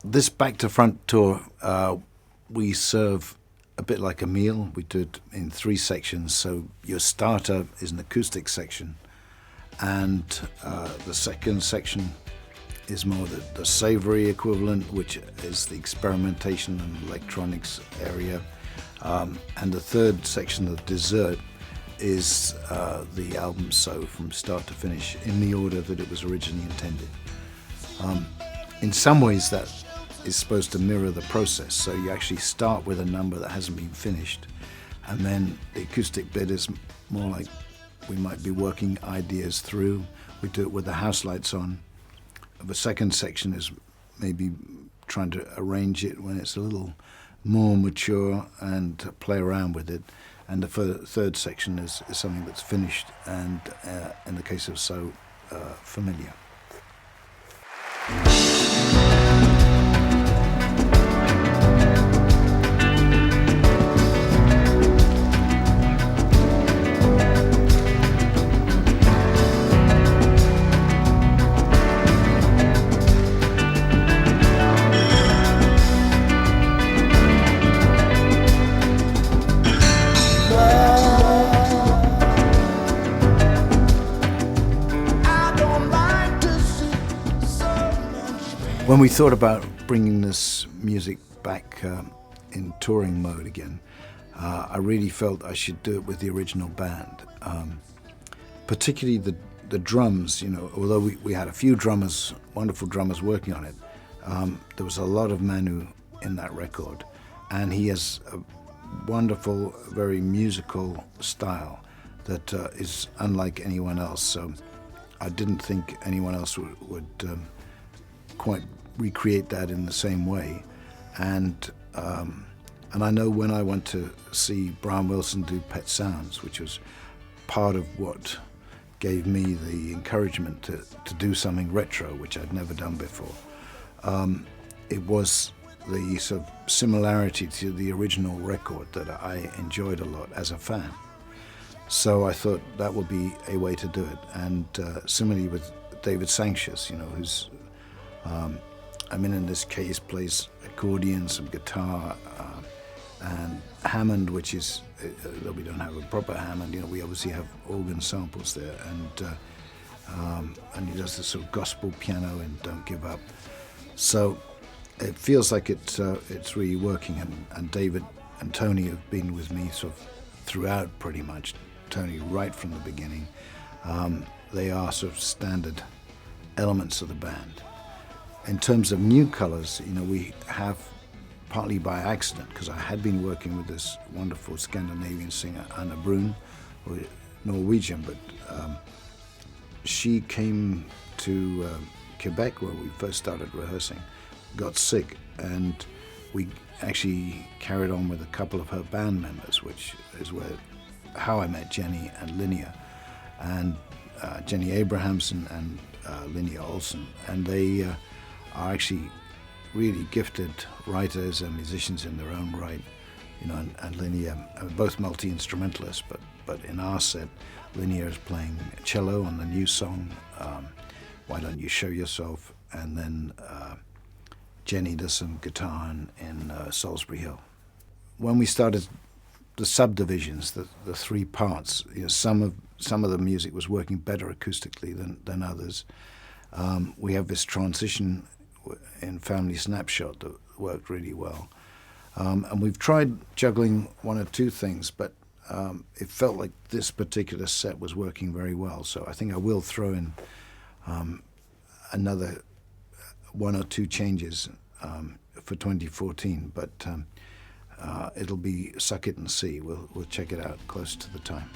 This back to front tour, we serve a bit like a meal. We do it in 3 sections. So your starter is an acoustic section, and the second section is more the savory equivalent, which is the experimentation and electronics area. And the third section, the dessert, is the album so from start to finish in the order that it was originally intended. In some ways that is supposed to mirror the process, so you actually start with a number that hasn't been finished, and then the acoustic bit is more like we might be working ideas through. We do it with the house lights on. The second section is maybe trying to arrange it when it's a little more mature and play around with it. And the third section is something that's finished and, in the case of So, familiar. When we thought about bringing this music back in touring mode again, I really felt I should do it with the original band. Particularly the drums, you know, although we had a few drummers, wonderful drummers working on it, there was a lot of Manu in that record, and he has a wonderful, very musical style that is unlike anyone else. So I didn't think anyone else would quite recreate that in the same way, and I know when I went to see Brian Wilson do Pet Sounds, which was part of what gave me the encouragement to do something retro, which I'd never done before. It was the sort of similarity to the original record that I enjoyed a lot as a fan. So I thought that would be a way to do it, and similarly with David Sancious, you know, who's in this case plays accordion, some guitar, and Hammond, which is, though we don't have a proper Hammond, you know, we obviously have organ samples there, and he does this sort of gospel piano in Don't Give Up. So it feels like it's really working, and David and Tony have been with me sort of throughout pretty much, Tony right from the beginning. They are sort of standard elements of the band. In terms of new colors, you know, we have, partly by accident, because I had been working with this wonderful Scandinavian singer, Anna Brun, who is Norwegian, but she came to Quebec where we first started rehearsing, got sick, and we actually carried on with a couple of her band members, which is how I met Jenny and Linnea, and Jenny Abrahamson and Linnea Olsen, and they are actually really gifted writers and musicians in their own right, you know, and Linnea are both multi-instrumentalists, but in our set, Linnea is playing cello on the new song, Why Don't You Show Yourself, and then Jenny does some guitar in Salisbury Hill. When we started the subdivisions, the 3 parts, you know, some of the music was working better acoustically than others. We have this transition in Family Snapshot that worked really well. And we've tried juggling 1 or 2 things, but it felt like this particular set was working very well. So I think I will throw in another 1 or 2 changes for 2014, but it'll be Suck It and See. We'll check it out close to the time.